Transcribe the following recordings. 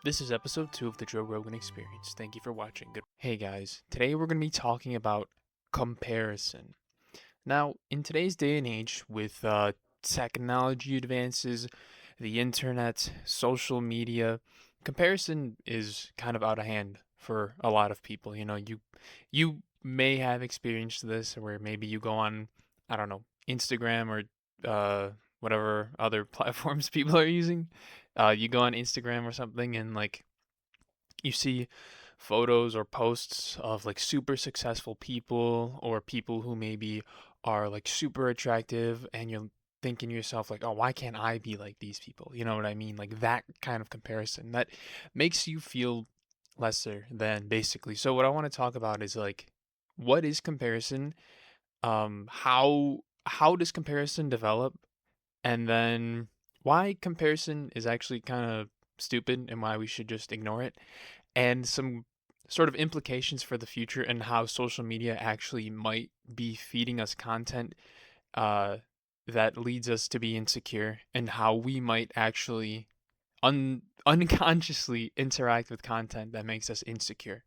This is episode 2 of the Joe Rogan Experience. Thank you for watching. Hey guys, today we're going to be talking about comparison. Now, in today's day and age, with technology advances, the internet, social media, comparison is kind of out of hand for a lot of people. You may have experienced this where maybe you go on, I don't know, Instagram or whatever other platforms people are using. You go on Instagram or something and like you see photos or posts of like super successful people or people who maybe are like super attractive, and you're thinking to yourself like, oh, why can't I be like these people? You know what I mean? Like that kind of comparison that makes you feel lesser than, basically. So what I want to talk about is like, what is comparison? How does comparison develop? And then why comparison is actually kind of stupid and why we should just ignore it, and some sort of implications for the future and how social media actually might be feeding us content uh, that leads us to be insecure, and how we might actually unconsciously interact with content that makes us insecure.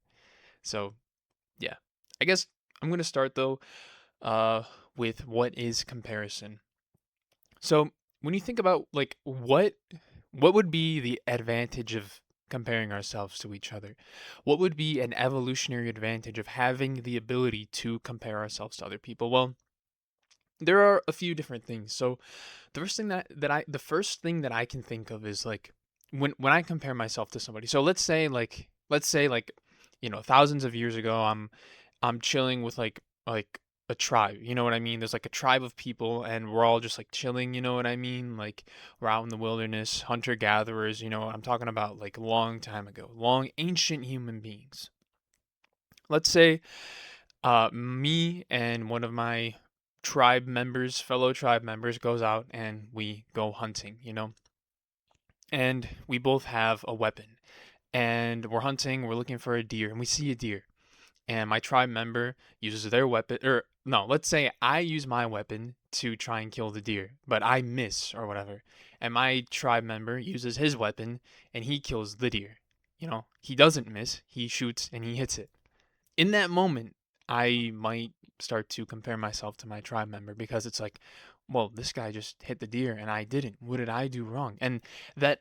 So, yeah. I guess I'm going to start though uh, with what is comparison. So, when you think about like what would be the advantage of comparing ourselves to each other? What would be an evolutionary advantage of having the ability to compare ourselves to other people? Well, there are a few different things. So, the first thing that I can think of is like when I compare myself to somebody. So, let's say like thousands of years ago, I'm chilling with like a tribe. You know what I mean? There's like a tribe of people, and we're all just like chilling. You know what I mean? Like we're out in the wilderness, hunter gatherers. You know, I'm talking about like a long time ago, long ancient human beings. Let's say me and one of my fellow tribe members, goes out and we go hunting. And we both have a weapon, and we're hunting. We're looking for a deer, and we see a deer, and my tribe member uses their weapon, or no, let's say I use my weapon to try and kill the deer, but I miss or whatever, and my tribe member uses his weapon and he kills the deer. He doesn't miss, he shoots and he hits it. In that moment, I might start to compare myself to my tribe member, because it's like, well, this guy just hit the deer and I didn't. What did I do wrong? And that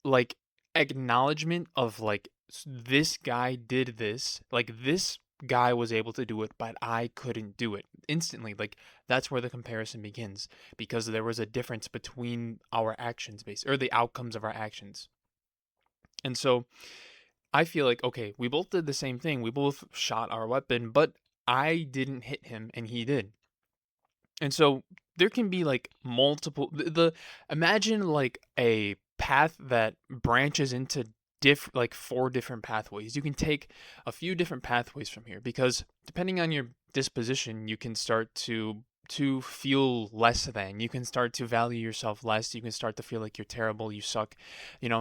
like acknowledgement of like, this guy did this, like this guy was able to do it but I couldn't do it instantly, like that's where the comparison begins, because there was a difference between our actions, or the outcomes of our actions. And so I feel like, okay, we both did the same thing, we both shot our weapon, but I didn't hit him and he did. And so there can be like multiple imagine like a path that branches into like four different pathways. You can take a few different pathways from here, because depending on your disposition, you can start to feel less than. You can start to value yourself less. You can start to feel like you're terrible, you suck.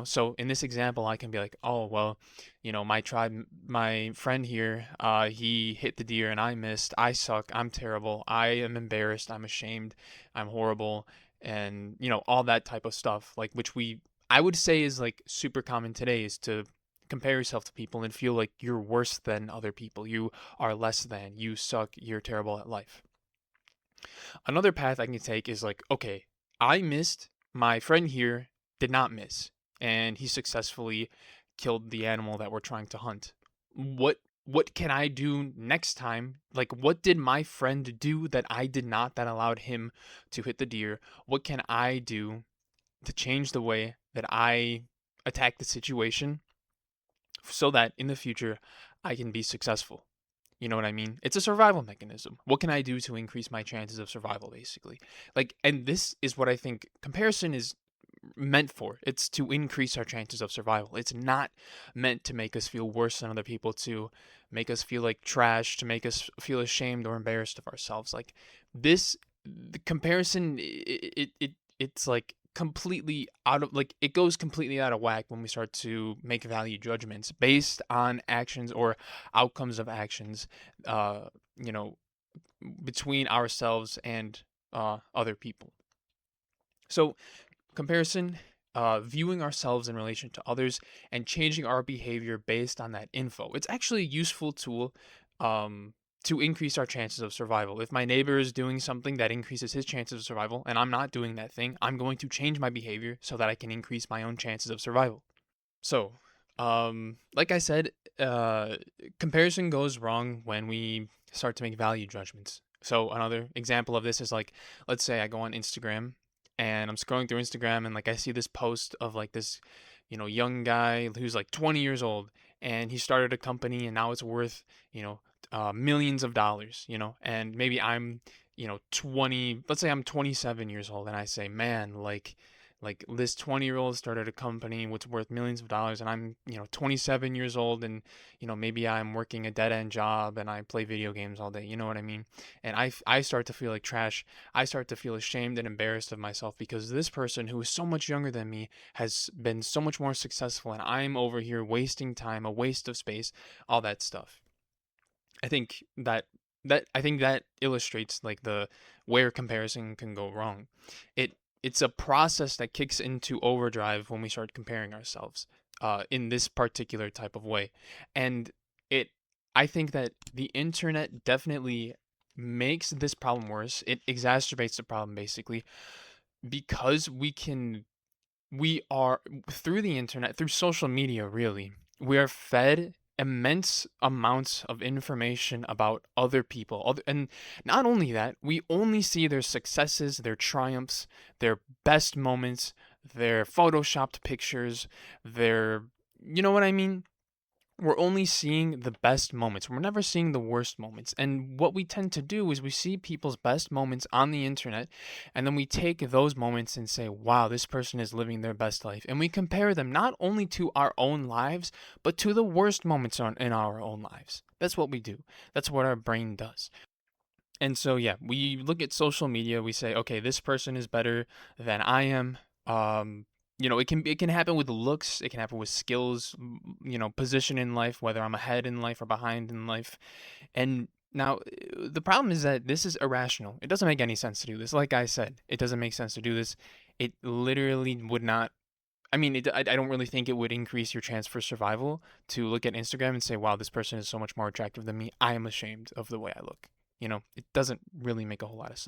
So in this example, I can be like, "Oh, well, my tribe, my friend here, he hit the deer and I missed. I suck. I'm terrible. I am embarrassed. I'm ashamed. I'm horrible." And, all that type of stuff, like, which I would say is like super common today, is to compare yourself to people and feel like you're worse than other people. You are less than. You suck. You're terrible at life. Another path I can take is like, okay, I missed. My friend here did not miss, and he successfully killed the animal that we're trying to hunt. What can I do next time? Like, what did my friend do that I did not, that allowed him to hit the deer? What can I do to change the way that I attack the situation, so that in the future I can be successful? You know what I mean? It's a survival mechanism. What can I do to increase my chances of survival, basically? Like, and this is what I think comparison is meant for. It's to increase our chances of survival. It's not meant to make us feel worse than other people, to make us feel like trash, to make us feel ashamed or embarrassed of ourselves. Like this, the comparison, it's like completely out of, like, it goes completely out of whack when we start to make value judgments based on actions or outcomes of actions, uh you know between ourselves and other people. So comparison, viewing ourselves in relation to others and changing our behavior based on that info. It's actually a useful tool um, to increase our chances of survival. If my neighbor is doing something that increases his chances of survival and I'm not doing that thing, I'm going to change my behavior so that I can increase my own chances of survival. So, like I said, uh, comparison goes wrong when we start to make value judgments. So another example of this is like, let's say I go on Instagram and I'm scrolling through Instagram and like I see this post of like this, young guy who's like 20 years old and he started a company and now it's worth, millions of dollars, and maybe I'm, 20, let's say I'm 27 years old and I say, man, like this 20-year-old started a company which worth millions of dollars and I'm 27 years old and maybe I'm working a dead-end job and I play video games all day, you know what I mean? And I start to feel like trash. I start to feel ashamed and embarrassed of myself because this person who is so much younger than me has been so much more successful and I'm over here wasting time, a waste of space, all that stuff. I think that illustrates like the where comparison can go wrong. It's a process that kicks into overdrive when we start comparing ourselves in this particular type of way, and it I think that the internet definitely makes this problem worse. It exacerbates the problem basically because we are through the internet, through social media, really, we are fed immense amounts of information about other people. And not only that, we only see their successes, their triumphs, their best moments, their photoshopped pictures, their, you know what I mean? We're only seeing the best moments. We're never seeing the worst moments. And what we tend to do is we see people's best moments on the internet, and then we take those moments and say, wow, this person is living their best life. And we compare them not only to our own lives, but to the worst moments in our own lives. That's what we do. That's what our brain does. And so, yeah, we look at social media, we say, okay, this person is better than I am. Um, it can happen with looks, it can happen with skills, position in life, whether I'm ahead in life or behind in life. And now the problem is that this is irrational. It doesn't make any sense to do this. Like I said, it doesn't make sense to do this. It literally would not. I mean, I don't really think it would increase your chance for survival to look at Instagram and say, wow, this person is so much more attractive than me. I am ashamed of the way I look. It doesn't really make a whole lot of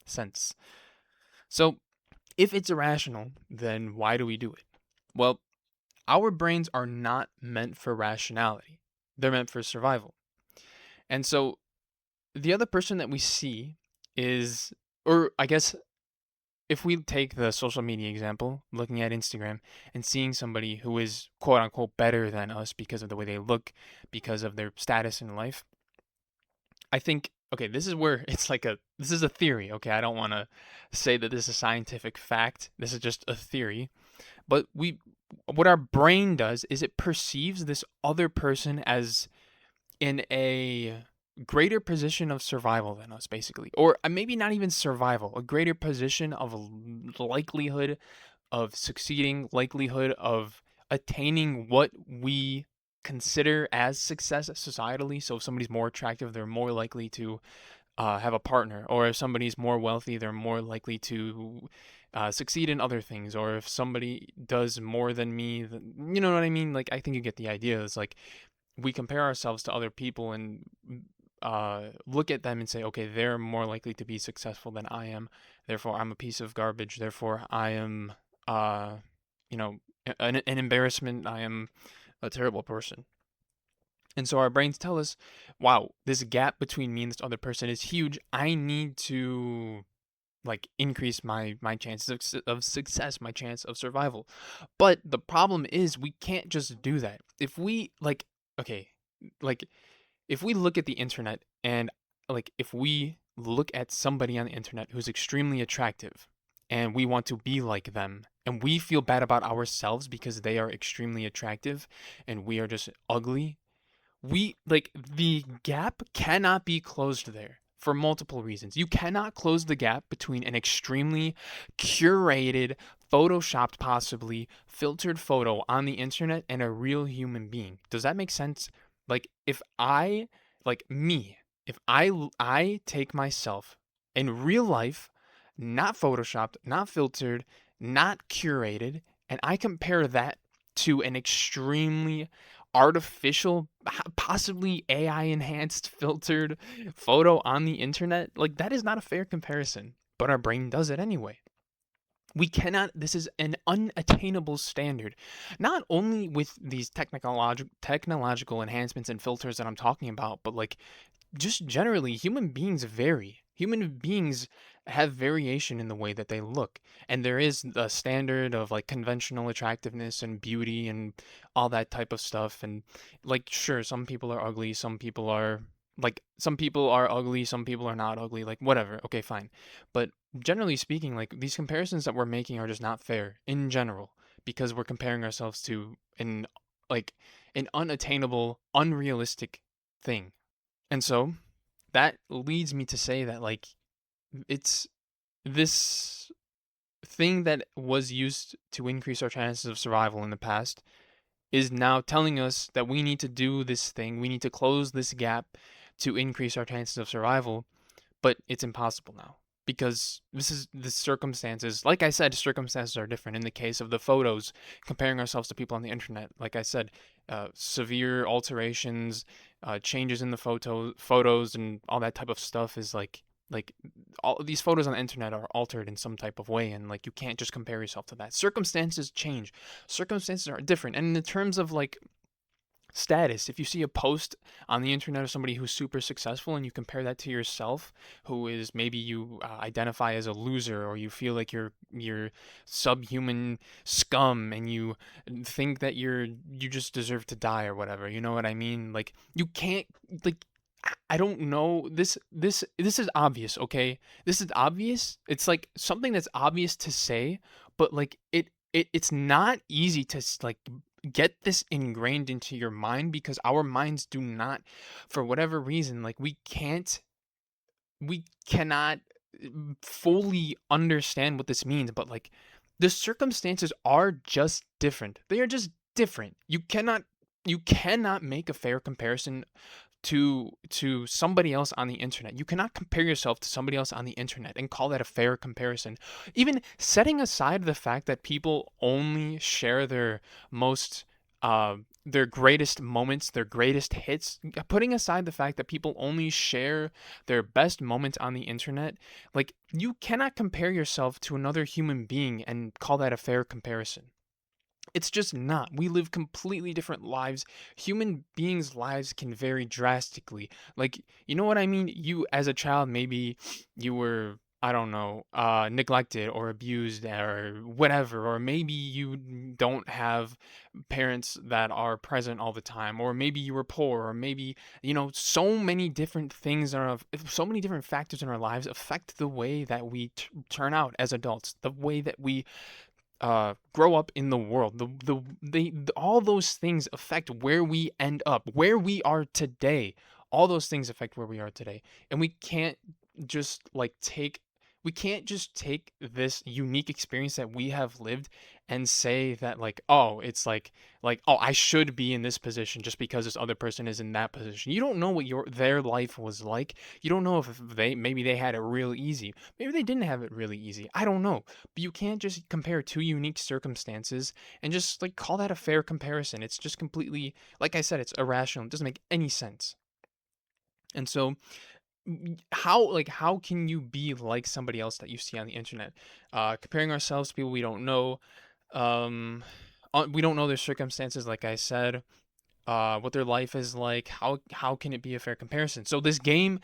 sense. So, if it's irrational, then why do we do it? Well, our brains are not meant for rationality. They're meant for survival. And so, the other person that we see is, or I guess if we take the social media example, looking at Instagram and seeing somebody who is quote unquote better than us because of the way they look, because of their status in life, I think, okay, this is where this is a theory, okay? I don't want to say that this is scientific fact. This is just a theory. But what our brain does is it perceives this other person as in a greater position of survival than us, basically. Or maybe not even survival, a greater position of likelihood of succeeding, likelihood of attaining what we consider as success societally. So if somebody's more attractive, they're more likely to have a partner. Or if somebody's more wealthy, they're more likely to succeed in other things. Or if somebody does more than me, you know what I mean? Like, I think you get the idea. It's like we compare ourselves to other people and look at them and say, okay, they're more likely to be successful than I am. Therefore, I'm a piece of garbage. Therefore, I am, uh, you know, an embarrassment. I am a terrible person. And so our brains tell us, wow, this gap between me and this other person is huge. I need to like increase my chances of success, my chance of survival. But the problem is we can't just do that. If we okay, like if we look at the internet and like if we look at somebody on the internet who's extremely attractive and we want to be like them and we feel bad about ourselves because they are extremely attractive and we are just ugly, we like the gap cannot be closed there for multiple reasons. You cannot close the gap between an extremely curated, photoshopped, possibly filtered photo on the internet and a real human being. Does that make sense? Like if I like me, if I take myself in real life, not photoshopped, not filtered, not curated, and I compare that to an extremely artificial, possibly AI enhanced, filtered photo on the internet, like that is not a fair comparison. But our brain does it anyway. We cannot, this is an unattainable standard. Not only with these technological enhancements and filters that I'm talking about, but like just generally, human beings vary. Human beings have variation in the way that they look. And there is the standard of like conventional attractiveness and beauty and all that type of stuff. And like, sure, some people are ugly, some people are ugly, some people are not ugly, like whatever. Okay, fine. But generally speaking, like these comparisons that we're making are just not fair in general because we're comparing ourselves to like an unattainable, unrealistic thing. And so that leads me to say that like it's this thing that was used to increase our chances of survival in the past is now telling us that we need to do this thing, we need to close this gap to increase our chances of survival, but it's impossible now because this is the circumstances. Like I said, circumstances are different. In the case of the photos, comparing ourselves to people on the internet, like I said, severe alterations, changes in the photos, and all that type of stuff is like all these photos on the internet are altered in some type of way, and like you can't just compare yourself to that. Circumstances change, circumstances are different, and in terms of like status. If you see a post on the internet of somebody who's super successful and you compare that to yourself, who is maybe you identify as a loser or you feel like you're subhuman scum and you think that you just deserve to die or whatever. You know what I mean? Like you can't like I don't know. This is obvious, okay? This is obvious. It's like something that's obvious to say, but like it's not easy to like get this ingrained into your mind because our minds do not, for whatever reason, like we cannot fully understand what this means, but like the circumstances are just different. They are just different. You cannot make a fair comparison to somebody else on the internet. You cannot compare yourself to somebody else on the internet and call that a fair comparison. Even setting aside the fact that people only share most their greatest moments, their greatest hits, putting aside the fact that people only share their best moments on the internet, like you cannot compare yourself to another human being and call that a fair comparison. It's just not. We live completely different lives. Human beings' lives can vary drastically. Like, you know what I mean? You, as a child, maybe you were, I don't know, neglected or abused or whatever. Or maybe you don't have parents that are present all the time. Or maybe you were poor. Or maybe, so many different things so many different factors in our lives affect the way that we turn out as adults, the way that we grow up in the world. All those things affect where we end up, where we are today. All those things affect where we are today, and just like take we can't just take this unique experience that we have lived and say that like, oh, it's like, oh, I should be in this position just because this other person is in that position. You don't know what their life was like. You don't know if maybe they had it real easy, maybe they didn't have it really easy. I don't know. But you can't just compare two unique circumstances and just like call that a fair comparison. It's just completely, like I said, it's irrational. It doesn't make any sense. And so how can you be like somebody else that you see on the internet? Comparing ourselves to people we don't know. Um we don't know their circumstances, like I said, what their life is like. How can it be a fair comparison? So this game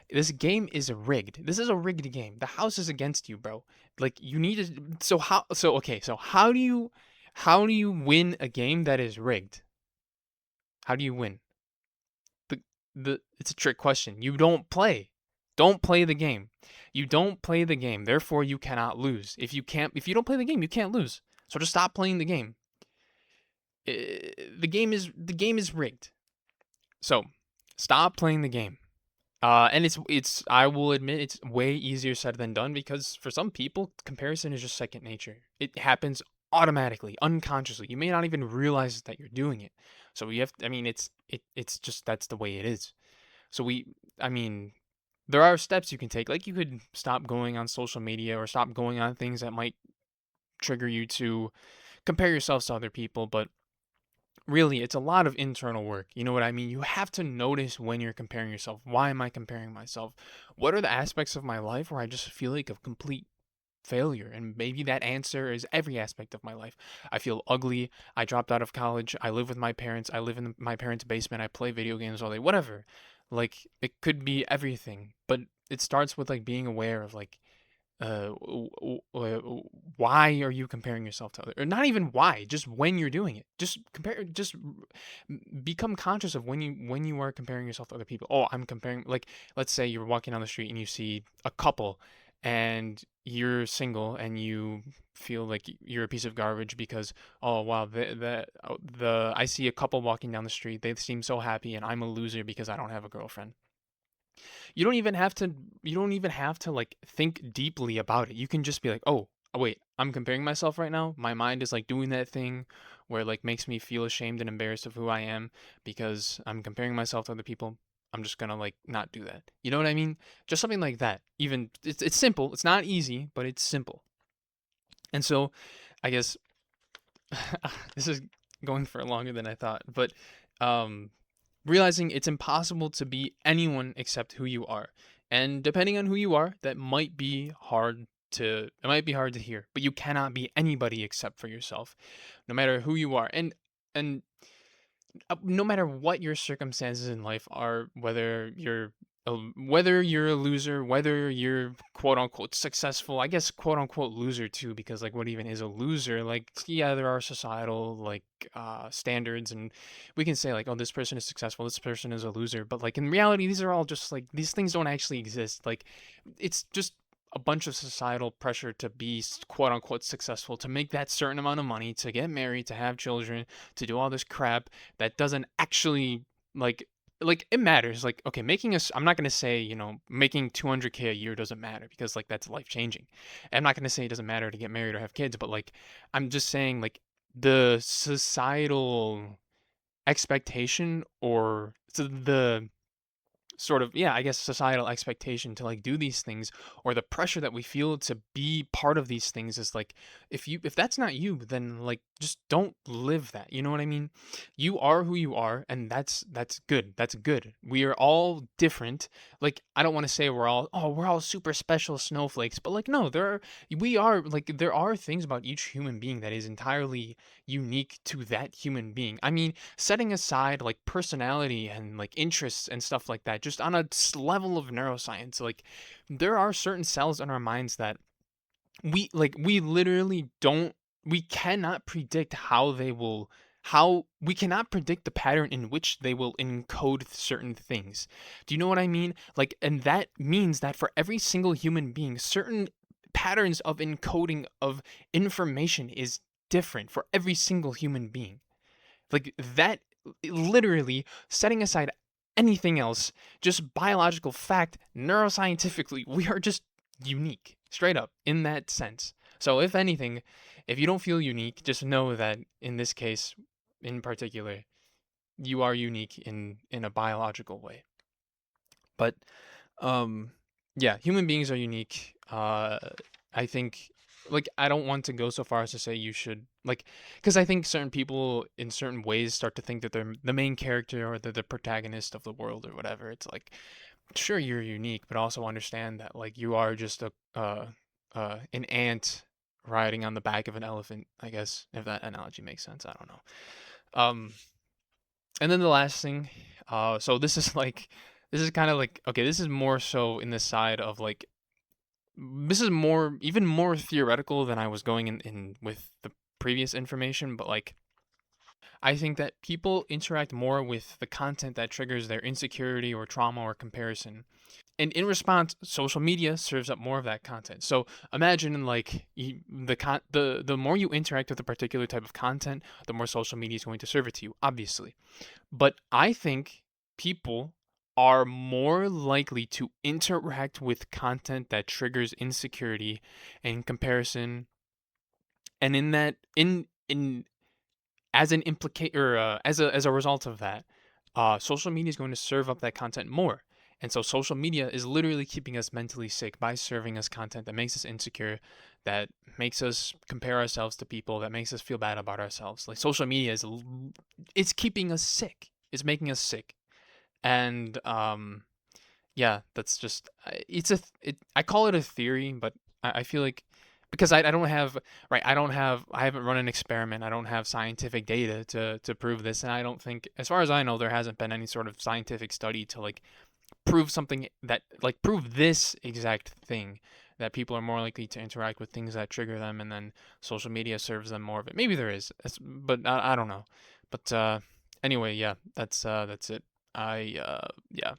is rigged. This is a rigged game. The house is against you, bro. Like you need to. So how do you win a game that is rigged? How do you win? The it's a trick question. You don't play. Don't play the game. You don't play the game. Therefore, you cannot lose. If you don't play the game, you can't lose. So just stop playing the game. The game is rigged. So stop playing the game. And it's I will admit it's way easier said than done because for some people comparison is just second nature. It happens automatically, unconsciously. You may not even realize that you're doing it. So I mean it's just that's the way it is. So I mean there are steps you can take. Like you could stop going on social media or stop going on things that might trigger you to compare yourselves to other people, but really it's a lot of internal work. You know what I mean? You have to notice when you're comparing yourself. Why am I comparing myself? What are the aspects of my life where I just feel like a complete failure? And maybe that answer is every aspect of my life. I feel ugly. I dropped out of college. I live with my parents. I live in my parents' basement. I play video games all day. Whatever. Like it could be everything, but it starts with like being aware of like why are you comparing yourself to other, or not even why, just when you're doing it, just compare, become conscious of when you are comparing yourself to other people. Oh, I'm comparing, like, let's say you're walking down the street and you see a couple and you're single and you feel like you're a piece of garbage because, oh wow, the I see a couple walking down the street, they seem so happy, and I'm a loser because I don't have a girlfriend. You don't even have to you don't even have to like think deeply about it. You can just be like, "Oh, wait, I'm comparing myself right now." My mind is like doing that thing where it like makes me feel ashamed and embarrassed of who I am because I'm comparing myself to other people. I'm just going to like not do that. You know what I mean? Just something like that. Even it's simple. It's not easy, but it's simple. And so, I guess this is going for longer than I thought, but um realizing it's impossible to be anyone except who you are. And depending on who you are, that might be hard it might be hard to hear, but you cannot be anybody except for yourself, no matter who you are. And no matter what your circumstances in life are, whether you're a loser, whether you're quote unquote successful, I guess quote unquote loser too, because like what even is a loser? Like, yeah, there are societal like standards, and we can say like, oh, this person is successful, this person is a loser, but like in reality, these are all just like, these things don't actually exist. Like, it's just a bunch of societal pressure to be quote unquote successful, to make that certain amount of money, to get married, to have children, to do all this crap that doesn't actually like it matters. Like, okay, I'm not going to say, making 200K a year doesn't matter, because like that's life changing. I'm not going to say it doesn't matter to get married or have kids, but like I'm just saying like the societal expectation, or the sort of, yeah, I guess societal expectation to like do these things, or the pressure that we feel to be part of these things, is like, if that's not you, then like just don't live that. You know what I mean? You are who you are, and that's good. That's good. We are all different. Like, I don't want to say we're all super special snowflakes, but like no, we are, like, there are things about each human being that is entirely unique to that human being. I mean, setting aside like personality and like interests and stuff like that, just on a level of neuroscience, like there are certain cells in our minds that we literally don't we cannot predict how we cannot predict the pattern in which they will encode certain things. Do you know what I mean? Like, and that means that for every single human being, certain patterns of encoding of information is different for every single human being. Like that, literally, setting aside anything else, just biological fact, neuroscientifically, we are just unique, straight up, in that sense. So, if anything, if you don't feel unique, just know that in this case, in particular, you are unique in a biological way. But um yeah, human beings are unique. I think, like, I don't want to go so far as to say you should, like, because I think certain people in certain ways start to think that they're the main character, or they're the protagonist of the world or whatever. It's like, sure, you're unique, but also understand that like you are just a an ant riding on the back of an elephant, I guess, if that analogy makes sense. I don't know. Um and then the last thing, so this is like, this is kind of like, okay, this is more so in the side of like, this is more, even more theoretical than I was going in with the previous information, but like, I think that people interact more with the content that triggers their insecurity or trauma or comparison. And in response, social media serves up more of that content. So imagine like the more you interact with a particular type of content, the more social media is going to serve it to you, obviously. But I think people are more likely to interact with content that triggers insecurity and comparison, and in that in as an implicate or as a result of that, social media is going to serve up that content more. And so social media is literally keeping us mentally sick by serving us content that makes us insecure, that makes us compare ourselves to people, that makes us feel bad about ourselves. Like social media it's keeping us sick. It's making us sick. And yeah, that's just I call it a theory, but I feel like because I don't have right, I haven't run an experiment. I don't have scientific data to prove this, and I don't think, as far as I know, there hasn't been any sort of scientific study to like prove something that like prove this exact thing, that people are more likely to interact with things that trigger them, and then social media serves them more of it. Maybe there is, but I don't know. But anyway, yeah, that's it. Yeah,